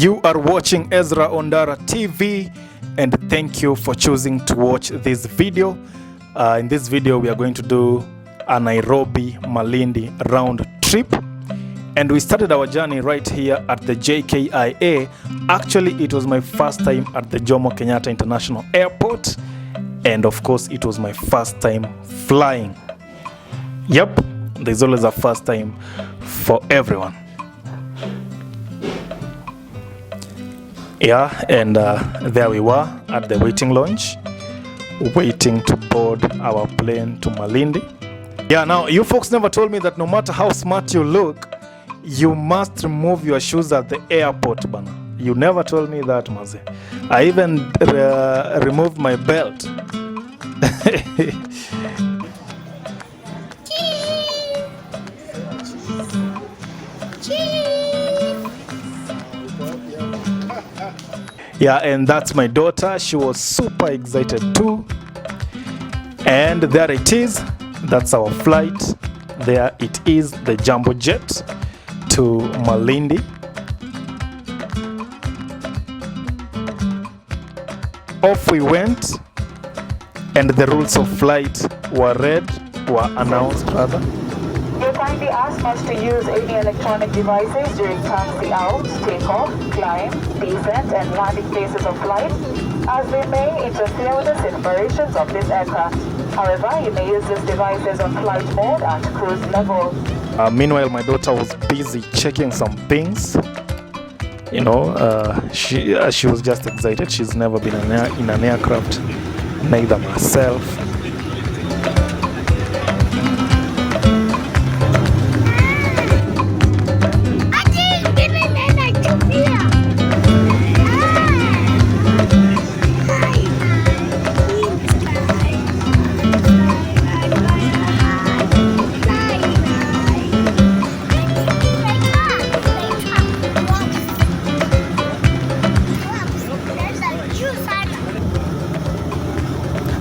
You are watching EZRA ONDARA TV, and thank you for choosing to watch this video. In this video, we are going to do a Nairobi Malindi round trip, and we started our journey right here at the JKIA. Actually, it was my first time at the Jomo Kenyatta International Airport, and of course, it was my first time flying. Yep, there's always a first time for everyone. Yeah, and there we were at the waiting lounge, waiting to board our plane to Malindi. Yeah, now you folks never told me that no matter how smart you look, you must remove your shoes at the airport, bana. You never told me that, Maze. I even removed my belt. Yeah, and that's my daughter. She was super excited too. And there it is. That's our flight. There it is, the jumbo jet to Malindi. Off we went, and the rules of flight were announced rather. You're kindly asked not to use any electronic devices during taxi out, takeoff, climb, descent, and landing phases of flight, as they may interfere with the safe operations of this aircraft. However, you may use these devices on flight mode at cruise level. Meanwhile, my daughter was busy checking some things. You know, she was just excited. She's never been in an aircraft, neither myself.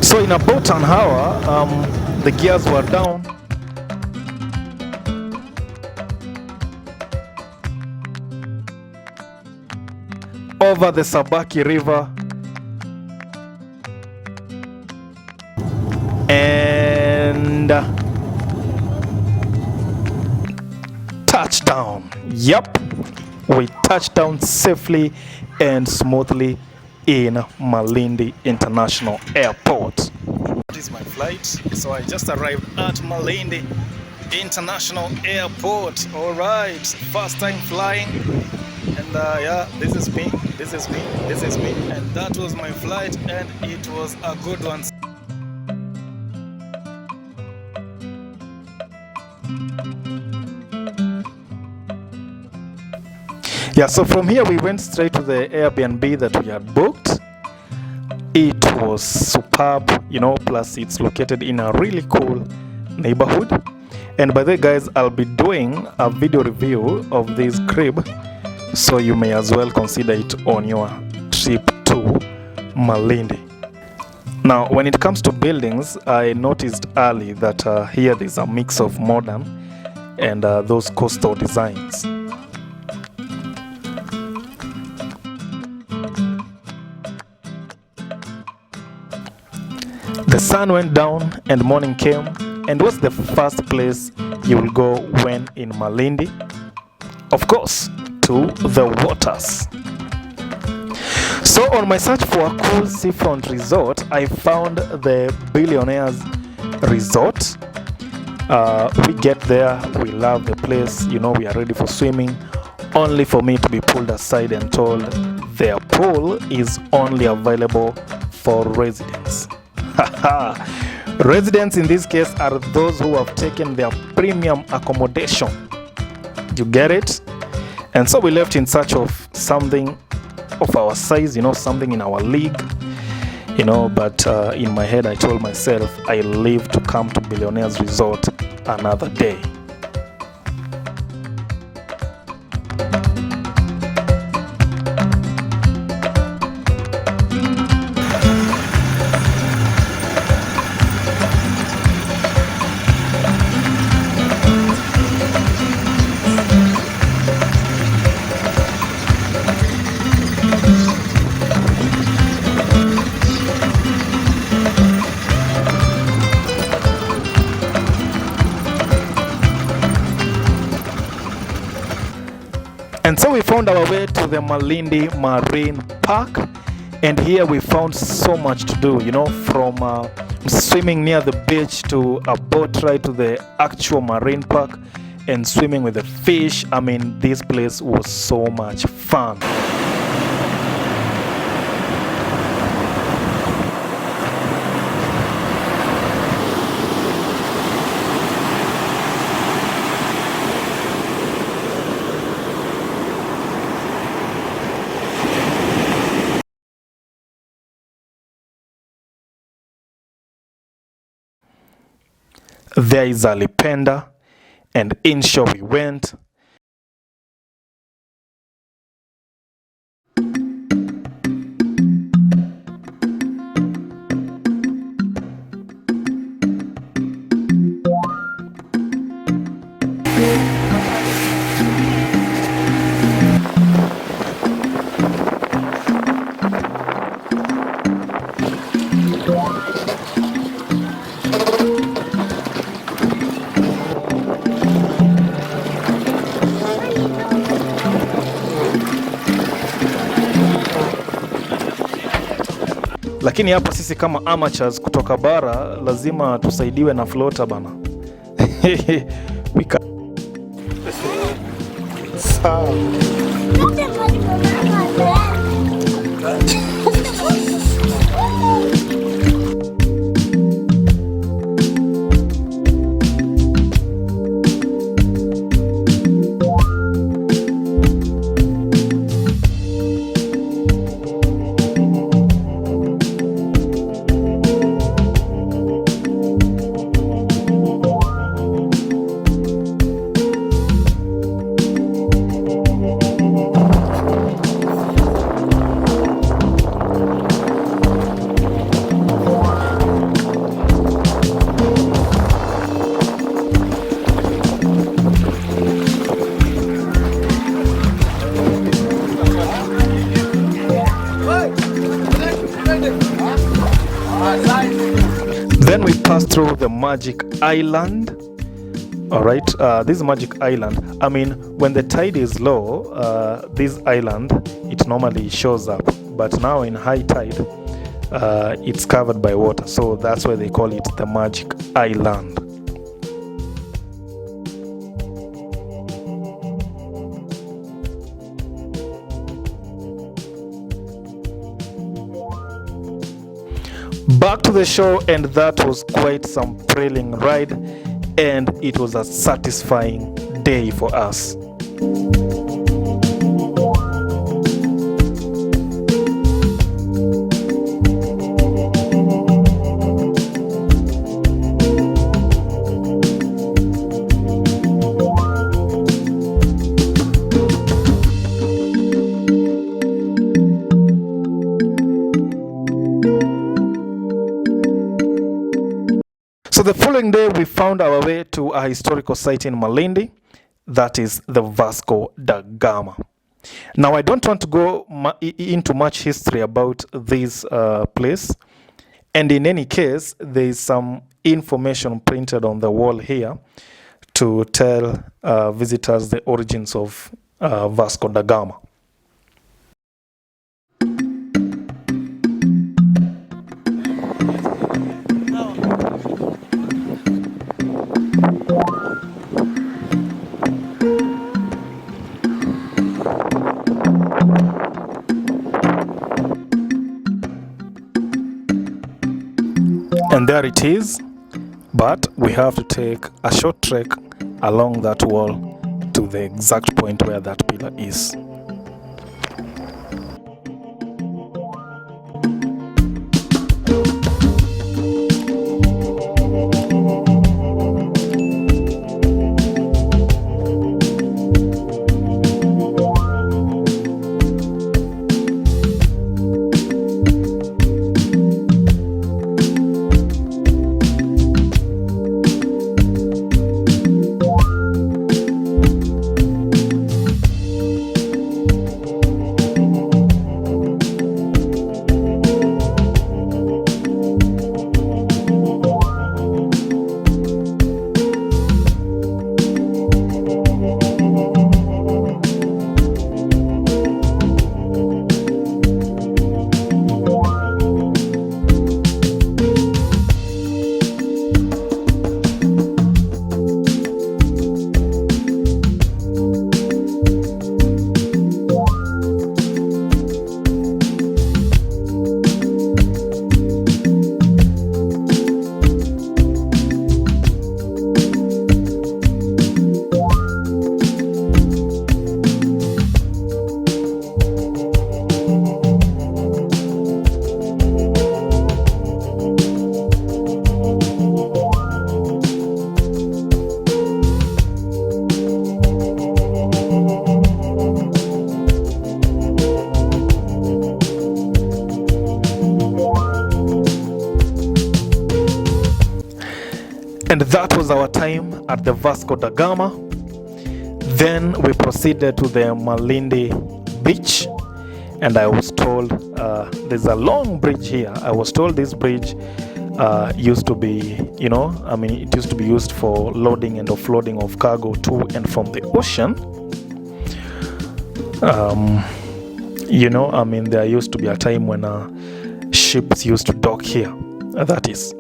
So in about an hour, the gears were down. Over the Sabaki River. And touchdown. Yep, we touched down safely and smoothly in Malindi International Airport. That is my flight. So I just arrived at Malindi International Airport. All right, first time flying, and yeah, this is me. And that was my flight, and it was a good one. Yeah, so from here we went straight to the Airbnb that we had booked. It was superb, you know, plus it's located in a really cool neighborhood. And by the way, guys, I'll be doing a video review of this crib, so you may as well consider it on your trip to Malindi. Now, when it comes to buildings, I noticed early that here there's a mix of modern and those coastal designs. The sun went down and morning came. And what's the first place you will go when in Malindi? Of course, to the waters. So on my search for a cool seafront resort, I found the Billionaires resort. We get there, we love the place, you know, we are ready for swimming, only for me to be pulled aside and told their pool is only available for residents. Residents in this case are those who have taken their premium accommodation. You get it? And so we left in search of something of our size, you know, something in our league, you know, but in my head I told myself I live to come to Billionaires Resort another day. And so we found our way to the Malindi Marine Park, and here we found so much to do, you know, from swimming near the beach to a boat ride to the actual marine park and swimming with the fish. I mean, this place was so much fun. There is Alipenda, and inshore we went. Lakini hapa sisi kama amateurs kutoka bara lazima tusaidiwe na floater bana. Then we passed through the Magic Island. All right, this is Magic Island. I mean, when the tide is low, this island, it normally shows up. But now in high tide, it's covered by water. So that's why they call it the Magic Island. Back to the show, and that was quite some thrilling ride, and it was a satisfying day for us. So the following day, we found our way to a historical site in Malindi, that is the Vasco da Gama. Now, I don't want to go into much history about this place, and in any case, there is some information printed on the wall here to tell visitors the origins of Vasco da Gama. And there it is, but we have to take a short trek along that wall to the exact point where that pillar is. was our time at the Vasco da Gama. Then we proceeded to the Malindi beach, and I was told there's a long bridge here. I was told this bridge used to be, it used to be used for loading and offloading of cargo to and from the ocean. There used to be a time when ships used to dock here, that is.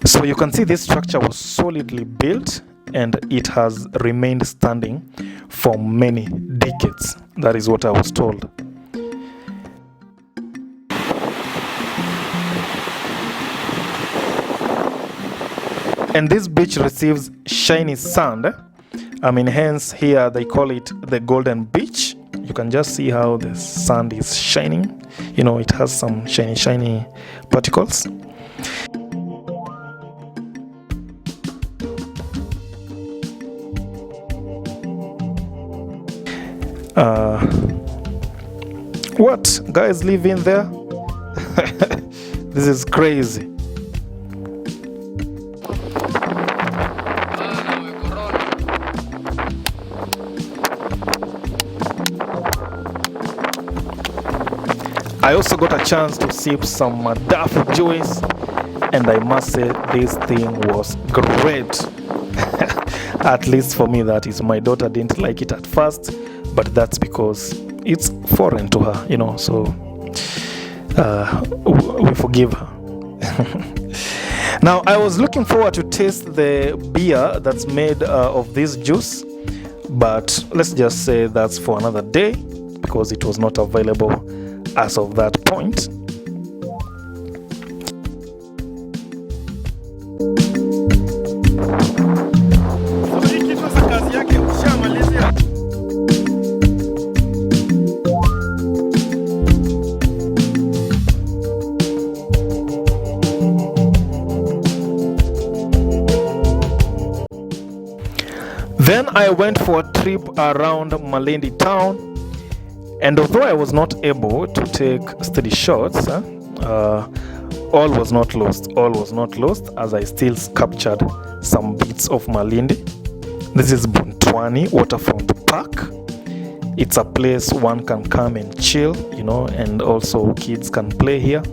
So you can see this structure was solidly built and it has remained standing for many decades. That is what I was told. And this beach receives shiny sand. Hence here they call it the Golden Beach. You can just see how the sand is shining. It has some shiny particles. What? Guys live in there? This is crazy. I also got a chance to sip some Dafu juice, and I must say this thing was great. At least for me, that is. My daughter didn't like it at first, but that's because it's foreign to her, so we forgive her. Now, I was looking forward to taste the beer that's made of this juice, but let's just say that's for another day because it was not available as of that point. Then I went for a trip around Malindi town, and although I was not able to take steady shots, all was not lost. All was not lost as I still captured some bits of Malindi. This is Buntwani Waterfront Park. It's a place one can come and chill, and also kids can play here.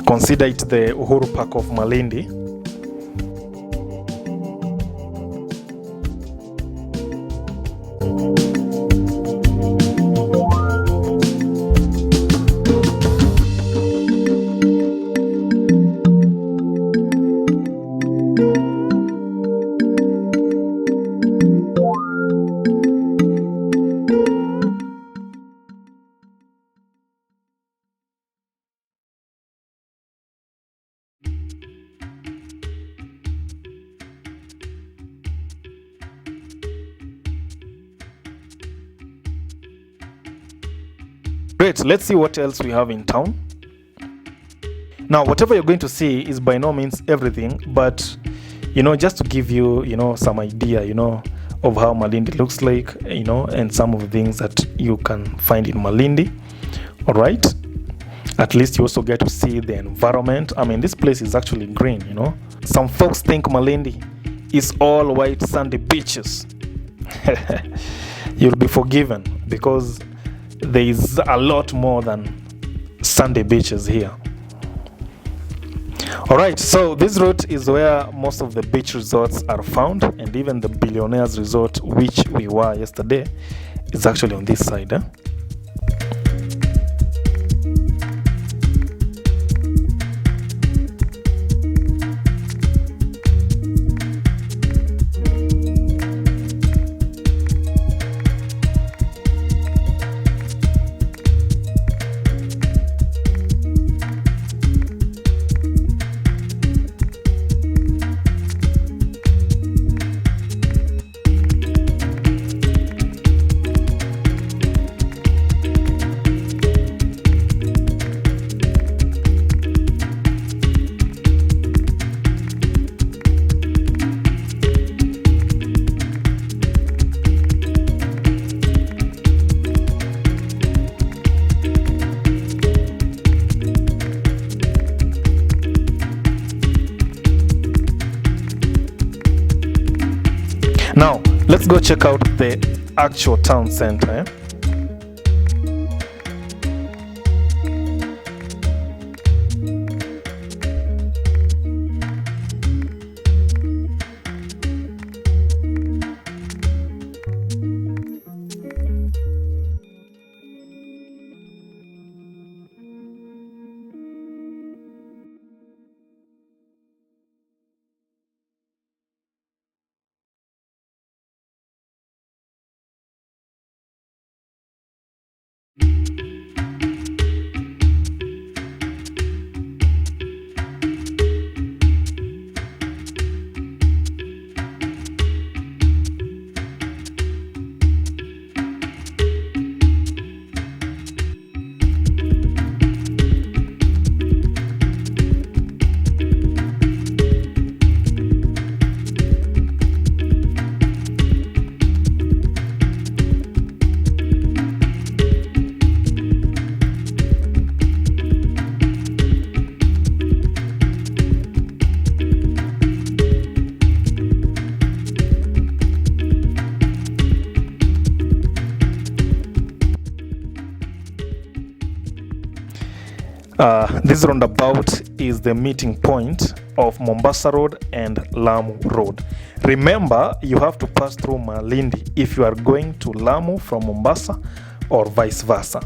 Consider it the Uhuru Park of Malindi. Great, let's see what else we have in town. Now, whatever you're going to see is by no means everything, but just to give you some idea of how Malindi looks like, and some of the things that you can find in Malindi. All right, at least you also get to see the environment. This place is actually green. Some folks think Malindi is all white sandy beaches. You'll be forgiven because there is a lot more than sandy beaches here. Alright, so this route is where most of the beach resorts are found, and even the Billionaires resort, which we were yesterday, is actually on this side. Let's go check out the actual town center. This roundabout is the meeting point of Mombasa Road and Lamu Road. Remember, you have to pass through Malindi if you are going to Lamu from Mombasa or vice versa.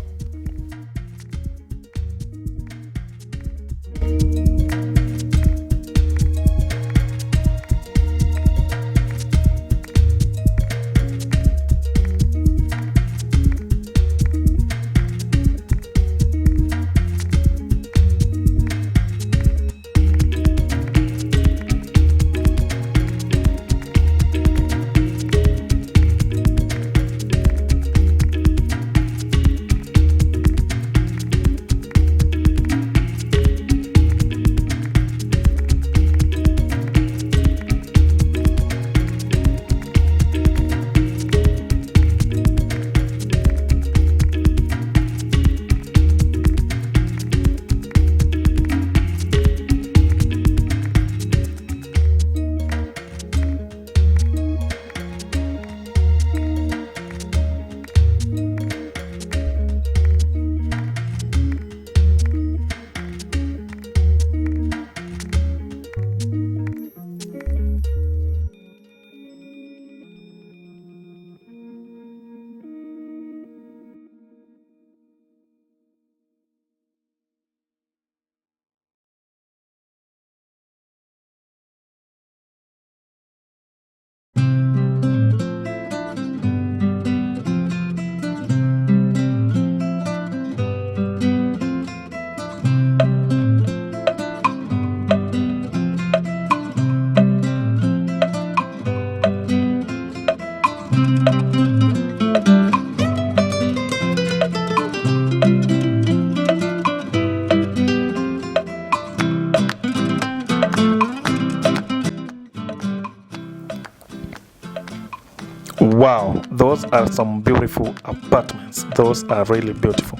Wow, those are some beautiful apartments. Those are really beautiful.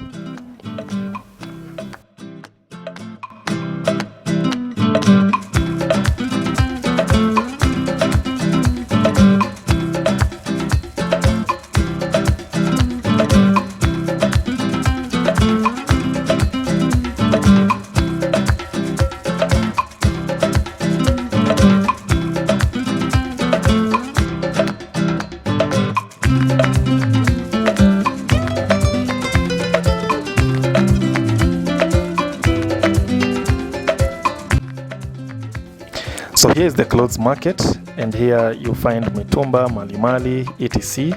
So here is the clothes market, and here you find mitumba, malimali, etc.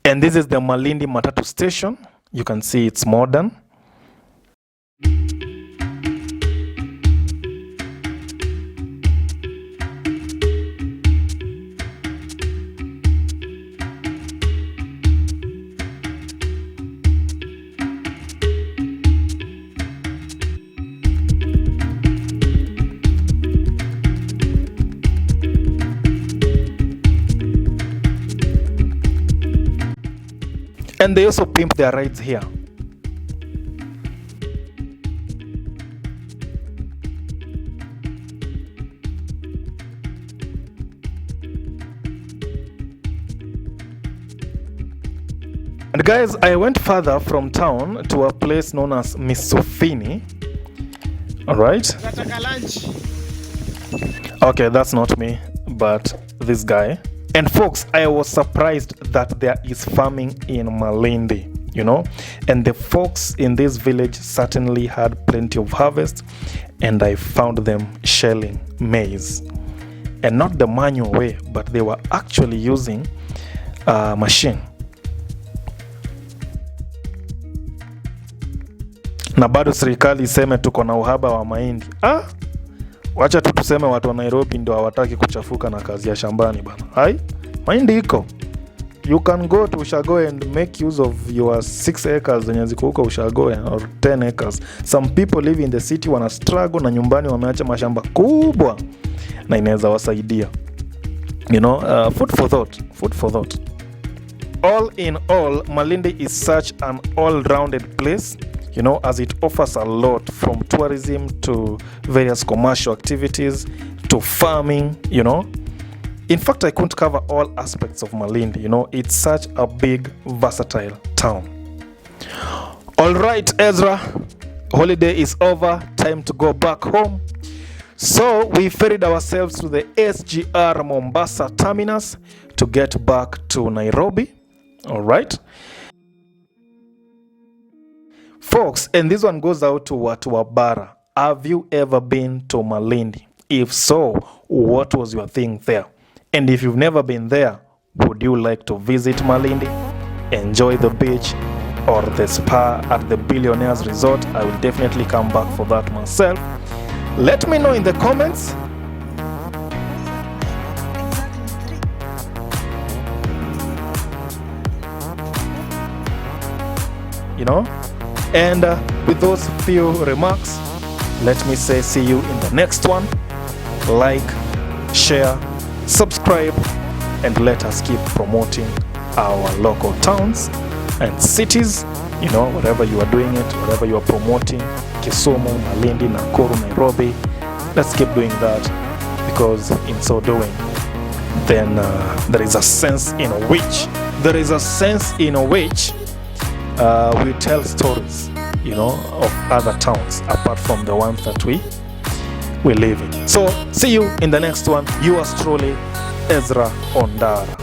And this is the Malindi Matatu station. You can see it's modern. And they also pimp their rides here. And guys, I went further from town to a place known as Misofini. Alright? Okay, that's not me, but this guy. And folks, I was surprised that there is farming in Malindi, you know, and the folks in this village certainly had plenty of harvest, and I found them shelling maize, and not the manual way, but they were actually using a machine. Na bado serikali iseme tuko na uhaba wa mahindi. Wacha tu tuseme watu wa Nairobi ndio hawataki kuchafuka na kazi ya shambani bana. Hai? Mahindi iko. You can go to Ushago and make use of your 6 acres zenye ziko huko Ushago or 10 acres. Some people live in the city wana struggle na nyumbani wameacha mashamba kubwa na inaweza wasaidia. You know, food for thought. Food for thought. All in all, Malindi is such an all-rounded place. You know, as it offers a lot, from tourism to various commercial activities to farming, you know. In fact, I couldn't cover all aspects of Malindi, you know. It's such a big, versatile town. All right, Ezra, holiday is over. Time to go back home. So we ferried ourselves to the SGR Mombasa terminus to get back to Nairobi. All right. Folks, and this one goes out to ONDARA. Have you ever been to Malindi? If so, what was your thing there? And if you've never been there, would you like to visit Malindi, enjoy the beach or the spa at the Billionaires Resort? I will definitely come back for that myself. Let me know in the comments. You know? And with those few remarks, let me say see you in the next one. Like, share, subscribe, and let us keep promoting our local towns and cities. You know, wherever you are doing it, wherever you are promoting, Kisumu, Malindi, Nakuru, Nairobi, let's keep doing that, because in so doing, then there is a sense in which we tell stories, you know, of other towns apart from the ones that we live in. So see you in the next one. Yours truly, EZRA ONDARA.